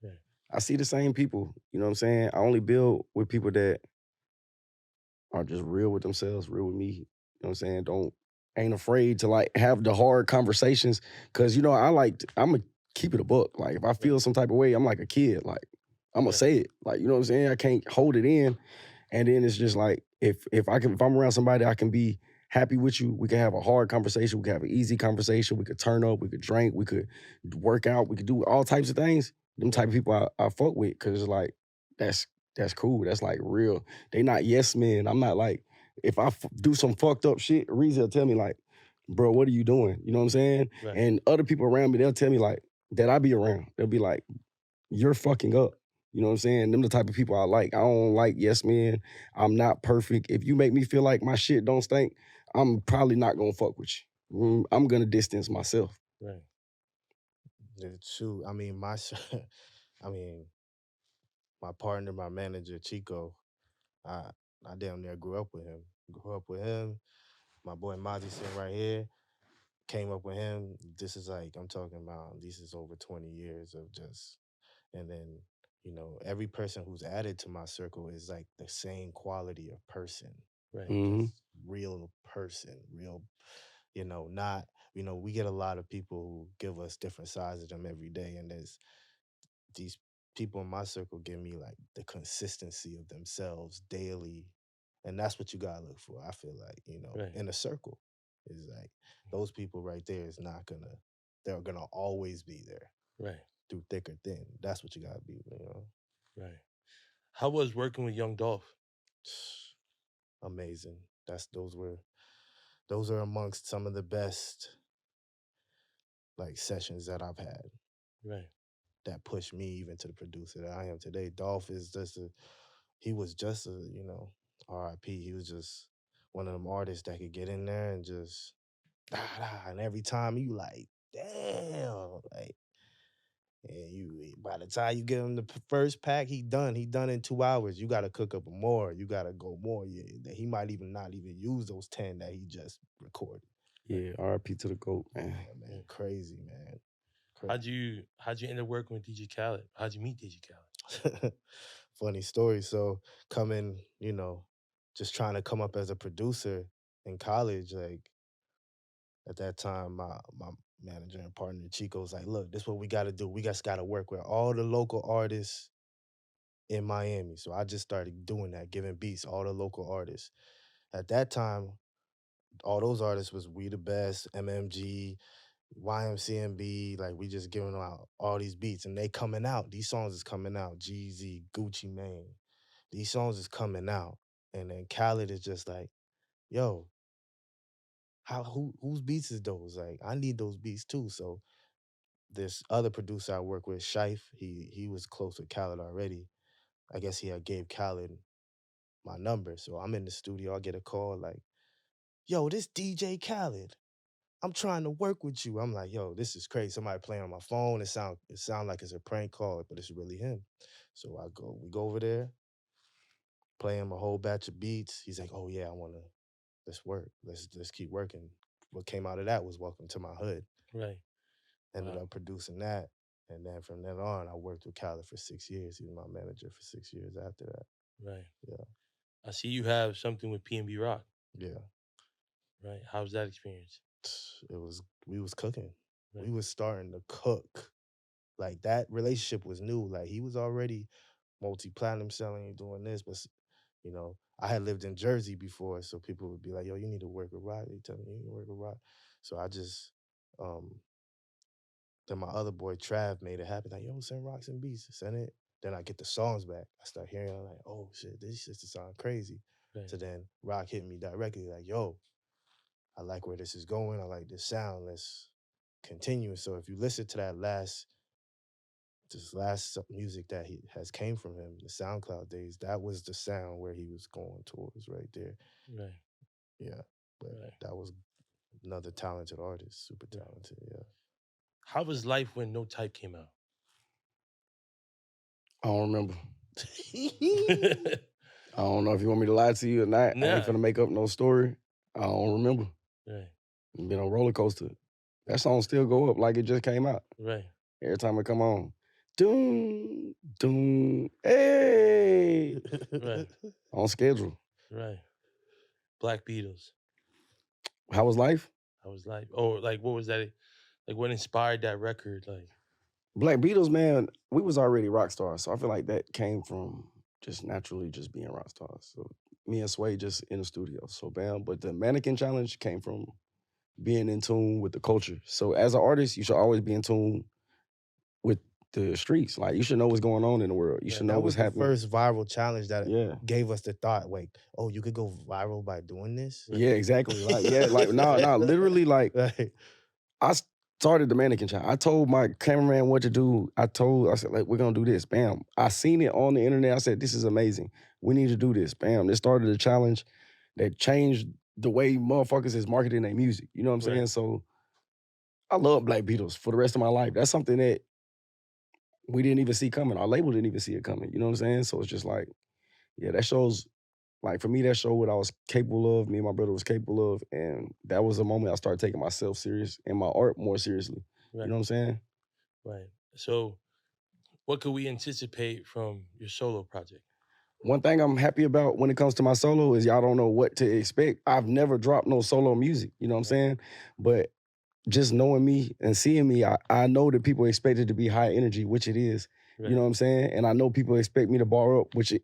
Right. I see the same people. You know what I'm saying? I only build with people that are just real with themselves, real with me. You know what I'm saying? Ain't afraid to like have the hard conversations. Cause I'm gonna keep it a buck. Like if I feel some type of way, I'm like a kid. Like I'm gonna Right. say it. Like, you know what I'm saying? I can't hold it in. And then it's just like if I'm around somebody, I can be happy with you. We can have a hard conversation. We can have an easy conversation. We could turn up. We could drink. We could work out. We could do all types of things. Them type of people I fuck with because it's like that's cool. That's like real. They not yes men. I'm not like if I do some fucked up shit, Reazy will tell me like, bro, what are you doing? You know what I'm saying? Right. And other people around me, they'll tell me like that I be around. They'll be like, you're fucking up. You know what I'm saying? Them the type of people I like. I don't like yes men. I'm not perfect. If you make me feel like my shit don't stink, I'm probably not gonna fuck with you. I'm gonna distance myself. Right. Shoot, I mean, I mean, my partner, my manager, Chico, I I damn near grew up with him. Grew up with him. My boy Mozzie sitting right here. Came up with him. This is like I'm talking about. This is over 20 years of just, and then every person who's added to my circle is like the same quality of person, Right. like just real person, real. Not we get a lot of people who give us different sides of them every day, and there's these people in my circle give me like the consistency of themselves daily, and that's what you gotta look for. I feel like Right. in a circle is like those people right there is not gonna they're gonna always be there Right. through thick or thin. That's what you gotta be. Right. How was working with Young Dolph? Amazing. Those are amongst some of the best like sessions that I've had Right. that pushed me even to the producer that I am today. Dolph is he was just a, RIP. He was just one of them artists that could get in there and just da da, and every time you like, damn, like, and you by the time you give him the first pack, he done. He done in 2 hours. You got to cook up more. You got to go more. Yeah, that he might even not even use those 10 that he just recorded. Yeah, RIP to the GOAT, man. Yeah, man, crazy, man. How'd you end up working with DJ Khaled? How'd you meet DJ Khaled? Funny story. So coming, just trying to come up as a producer in college, like at that time, my manager and partner Chico was like, "Look, this is what we got to do. We just got to work with all the local artists in Miami." So I just started doing that, giving beats all the local artists. At that time, all those artists was We the Best, MMG, YMCMB, like we just giving out all these beats and they coming out. These songs is coming out. Jeezy, Gucci Mane. These songs is coming out. And then Khaled is just like, yo, whose beats is those? Like, I need those beats too. So this other producer I work with, Shife, he was close with Khaled already. I guess he had gave Khaled my number. So I'm in the studio, I get a call like, yo, this DJ Khaled. I'm trying to work with you. I'm like, yo, this is crazy. Somebody playing on my phone. It sound like it's a prank call, but it's really him. So we go over there, play him a whole batch of beats. He's like, oh yeah, let's work. Let's keep working. What came out of that was Welcome to My Hood. Right. Ended Wow. up producing that. And then from then on, I worked with Khaled for 6 years. He was my manager for 6 years after that. Right. Yeah. I see you have something with P&B Rock. Yeah. Right. How was that experience? We was cooking. Right. We was starting to cook. Like, that relationship was new. Like, he was already multi-platinum selling, doing this, but, you know, I had lived in Jersey before, so people would be like, yo, you need to work with Rock. They tell me, you need to work with Rock. So I just, then my other boy, Trav, made it happen. Like, yo, send Rocks and Beats, send it. Then I get the songs back. I start hearing, I'm like, oh, shit, this shit sound crazy. Right. So then Rock hit me directly, like, yo, I like where this is going. I like this sound. Let's continue. So if you listen to that last music that he has came from him, the SoundCloud days, that was the sound where he was going towards right there. Right. Yeah. But that was another talented artist, super talented, yeah. How was life when No Type came out? I don't remember. I don't know if you want me to lie to you or not. Nah. I ain't finna make up no story. I don't remember. Right. Been on roller coaster. That song still go up like it just came out. Right. Every time it come on. Doom, doom, hey. Right. On schedule. Right. Black Beatles. How was life? How was life? Oh, like what was that? Like what inspired that record? Like Black Beatles, man, we was already rock stars. So I feel like that came from just naturally just being rock stars. So me and Sway just in the studio. So bam. But the mannequin challenge came from being in tune with the culture. So as an artist, you should always be in tune with the streets. Like you should know what's going on in the world. You should know what's happening. That was the first viral challenge that gave us the thought, like, oh, you could go viral by doing this? Yeah, exactly. Like, literally, like, I started the mannequin challenge. I told my cameraman what to do. I said, like, we're gonna do this. Bam. I seen it on the internet. I said, this is amazing. We need to do this. Bam. This started a challenge that changed the way motherfuckers is marketing their music. You know what I'm saying? So I love Black Beatles for the rest of my life. That's something that we didn't even see coming. Our label didn't even see it coming. You know what I'm saying? So it's just like, yeah, that shows, like for me, that showed what I was capable of, me and my brother was capable of, and that was the moment I started taking myself serious and my art more seriously. Right. You know what I'm saying? Right. So what could we anticipate from your solo project? One thing I'm happy about when it comes to my solo is y'all don't know what to expect. I've never dropped no solo music, you know what I'm saying? But just knowing me and seeing me, I know that people expect it to be high energy, which it is. Right. You know what I'm saying? And I know people expect me to bar up, which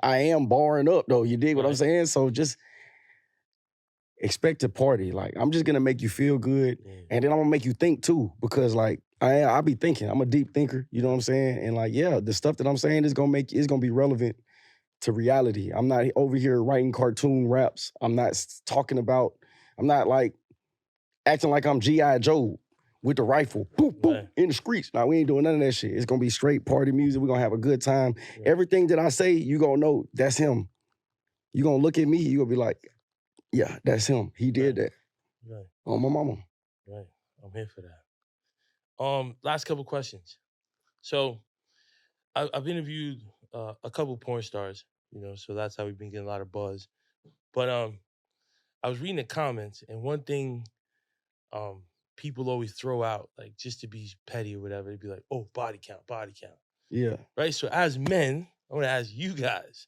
I am barring up though. You dig what I'm saying? So just expect to party. Like I'm just gonna make you feel good, and then I'm gonna make you think too, because like I be thinking. I'm a deep thinker. You know what I'm saying? And like the stuff that I'm saying is gonna be relevant to reality. I'm not over here writing cartoon raps. I'm not like acting like I'm G.I. Joe with the rifle, boop, boop, in the streets. Now, we ain't doing none of that shit. It's gonna be straight party music. We're gonna have a good time. Yeah. Everything that I say, you gonna know that's him. You gonna look at me, you gonna be like, yeah, that's him. He did that. Right. On my mama. Right. I'm here for that. Last couple questions. So, I've interviewed a couple porn stars, you know, so that's how we've been getting a lot of buzz. But I was reading the comments, and one thing people always throw out, like just to be petty or whatever, they'd be like, oh, body count. Yeah. Right? So as men, I want to ask you guys,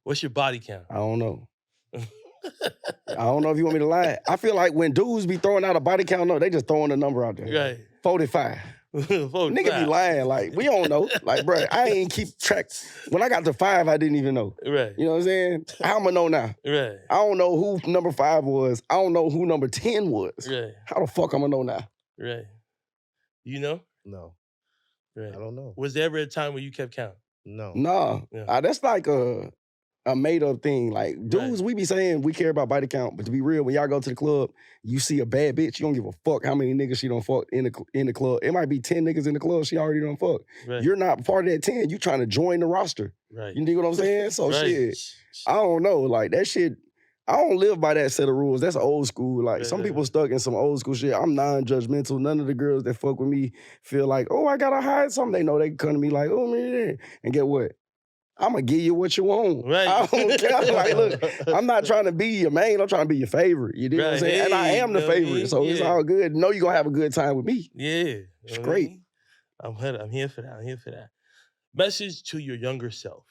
what's your body count? I don't know. I don't know if you want me to lie. I feel like when dudes be throwing out a body count, no, they just throwing a number out there. Right. 45. 45. Nigga be lying, like, we don't know. Like, bro, I ain't keep track. When I got to 5, I didn't even know. Right. You know what I'm saying? How I'ma know now? Right. I don't know who number 5 was. I don't know who number 10 was. Right. How the fuck I'ma know now? Right. You know? No. Right. I don't know. Was there ever a time where you kept count? No. Nah. Yeah. That's like a made-up thing. Like, dudes, we be saying we care about body count, but to be real, when y'all go to the club, you see a bad bitch, you don't give a fuck how many niggas she done fuck in the club. It might be 10 niggas in the club, she already done fuck. Right. You're not part of that 10. You trying to join the roster. Right. You dig what I'm saying? So right. shit, I don't know. Like, that shit, I don't live by that set of rules. That's old school. Like, some people stuck in some old school shit. I'm non-judgmental. None of the girls that fuck with me feel like, oh, I gotta hide something. They know they can come to me like, oh, man. And get what? I'm gonna give you what you want. Right. I don't care. Like, look, I'm not trying to be your main. I'm trying to be your favorite. You know what I'm saying? Hey, and I am the favorite, so it's all good. Know you're gonna have a good time with me. Yeah. It's great. I'm here for that. Message to your younger self.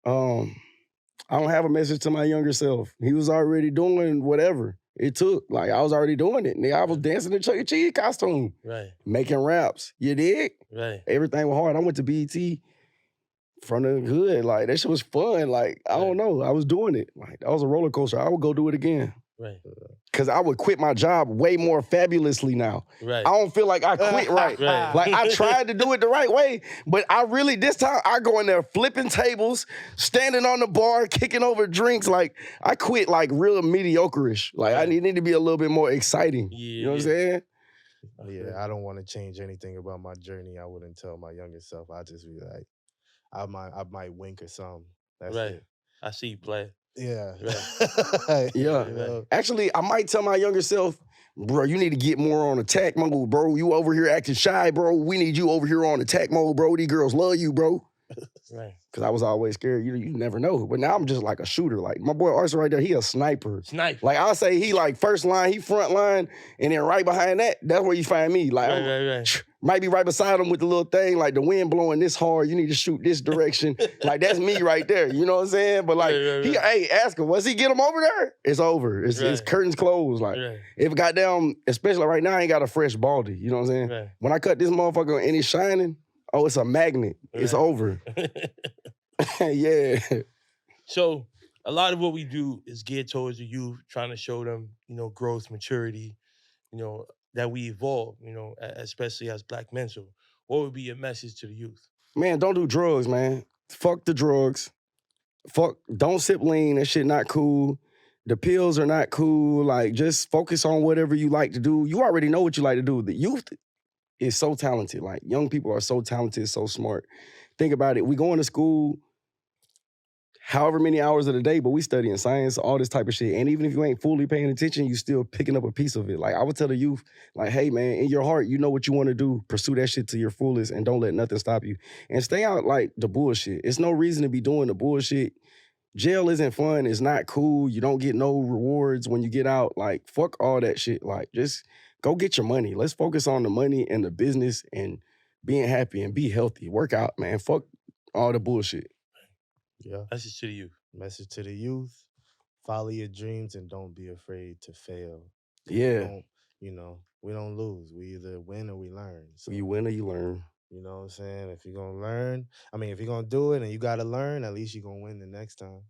I don't have a message to my younger self. He was already doing whatever it took. Like, I was already doing it. Nigga, I was dancing in Chuck E. Cheese costume. Right. Making raps. You dig? Right. Everything was hard. I went to BET from the hood. Like, that shit was fun. Like, I don't know. I was doing it. Like, that was a roller coaster. I would go do it again. Right. Because I would quit my job way more fabulously now. Right. I don't feel like I quit right. Right. Like, I tried to do it the right way, but I really, this time, I go in there flipping tables, standing on the bar, kicking over drinks. Like, I quit like real mediocre-ish. Like, I need to be a little bit more exciting. Yeah, you know what I'm saying? Yeah, I don't want to change anything about my journey. I wouldn't tell my younger self. I'd just be like, I might wink or something. That's it. I see you play. Yeah. Yeah. Right. Actually, I might tell my younger self, bro, you need to get more on attack mode, bro. You over here acting shy, bro. We need you over here on attack mode, bro. These girls love you, bro. Right. Because I was always scared. You never know. But now I'm just like a shooter. Like, my boy Arson right there, he a sniper. Sniper. Like, I'll say he like first line, he front line, and then right behind that, that's where you find me. Like, Right. Might be right beside him with the little thing, like the wind blowing this hard, you need to shoot this direction. Like, that's me right there. You know what I'm saying? But like, hey, ask him, once he get him over there, it's over. It's curtains closed. Like, if goddamn, especially right now, I ain't got a fresh baldy. You know what I'm saying? Right. When I cut this motherfucker and it's shining, oh, it's a magnet. It's over. Yeah. So a lot of what we do is geared towards the youth, trying to show them, growth, maturity, that we evolve, especially as Black men. So what would be your message to the youth? Man, don't do drugs, man. Fuck the drugs. Don't sip lean. That shit not cool. The pills are not cool. Like, just focus on whatever you like to do. You already know what you like to do. The youth is so talented. Like, young people are so talented, so smart. Think about it. We going to school however many hours of the day, but we studying science, all this type of shit. And even if you ain't fully paying attention, you still picking up a piece of it. Like, I would tell the youth, like, hey, man, in your heart, you know what you want to do. Pursue that shit to your fullest and don't let nothing stop you. And stay out, like, the bullshit. It's no reason to be doing the bullshit. Jail isn't fun. It's not cool. You don't get no rewards when you get out. Like, fuck all that shit. Like, just go get your money. Let's focus on the money and the business and being happy and be healthy. Work out, man. Fuck all the bullshit. Yeah. Message to the youth. Message to the youth. Follow your dreams and don't be afraid to fail. Yeah. We don't lose. We either win or we learn. So, you win or you learn. You know what I'm saying? If you're going to learn, if you're going to do it and you got to learn, at least you're going to win the next time.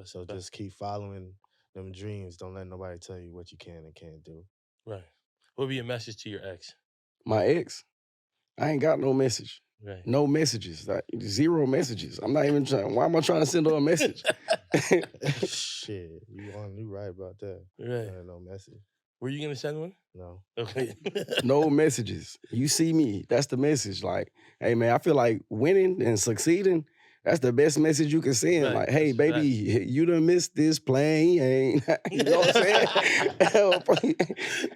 So just keep following them dreams. Don't let nobody tell you what you can and can't do. Right. What would be your message to your ex? My ex? I ain't got no message. Right. No messages. Like, 0 messages. I'm not even trying. Why am I trying to send her a message? Shit. You right about that. Right. No message. Were you going to send one? No. Okay. No messages. You see me. That's the message. Like, hey, man, I feel like winning and succeeding, that's the best message you can send. Right. Like, hey, baby, you done missed this plane. You know what I'm saying?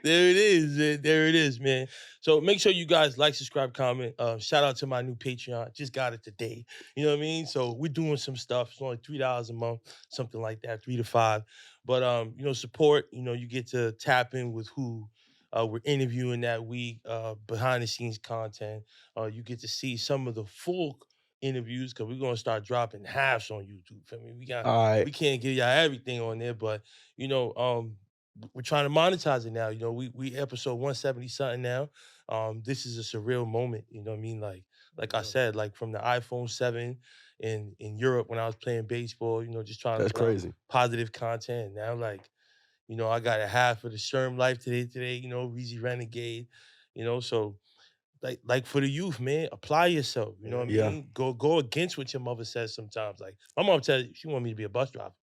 There it is, man. There it is, man. So make sure you guys like, subscribe, comment. Shout out to my new Patreon. Just got it today. You know what I mean? So we're doing some stuff. It's only $3 a month, something like that, 3 to 5. But, support. You get to tap in with who we're interviewing that week, behind the scenes content. You get to see some of the full interviews because we're gonna start dropping halves on YouTube. I mean, we can't give y'all everything on there, but we're trying to monetize it now. We episode 170 something now. This is a surreal moment. You know what I mean? Like I said, like from the iPhone 7 in Europe when I was playing baseball. Just trying to crazy positive content. And now I got a half of the Sremm life today. Reazy Renegade. So. Like for the youth, man, apply yourself. You know what I mean? Go against what your mother says sometimes. Like my mom tells you she want me to be a bus driver.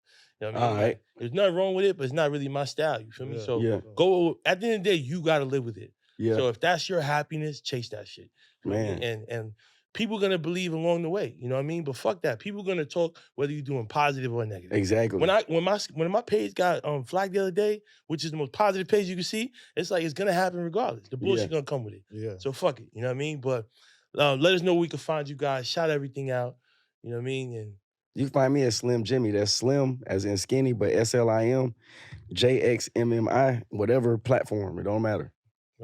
You know what I mean? Like, there's nothing wrong with it, but it's not really my style. You feel me? So go. At the end of the day, you gotta live with it. Yeah. So if that's your happiness, chase that shit. Man. And people gonna believe along the way. You know what I mean? But fuck that. People gonna talk whether you're doing positive or negative. Exactly. When my page got flagged the other day, which is the most positive page you can see, it's like it's gonna happen regardless. The bullshit gonna come with it. Yeah. So fuck it. You know what I mean? But let us know where we can find you guys. Shout everything out. You know what I mean? And you can find me at Jxmmi. That's Slim as in skinny, but SLIM, JXMMI, whatever platform. It don't matter.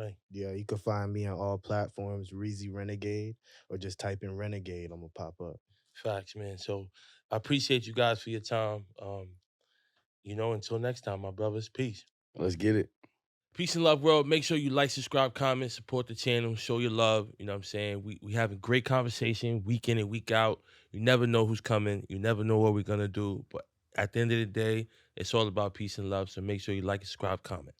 Right. Yeah, you can find me on all platforms, Reazy Renegade, or just type in Renegade. I'm gonna pop up. Facts, man. So I appreciate you guys for your time. Until next time, my brothers. Peace. Let's get it. Peace and love, world. Make sure you like, subscribe, comment, support the channel, show your love. You know what I'm saying? We have a great conversation week in and week out. You never know who's coming. You never know what we're going to do. But at the end of the day, it's all about peace and love. So make sure you like, subscribe, comment.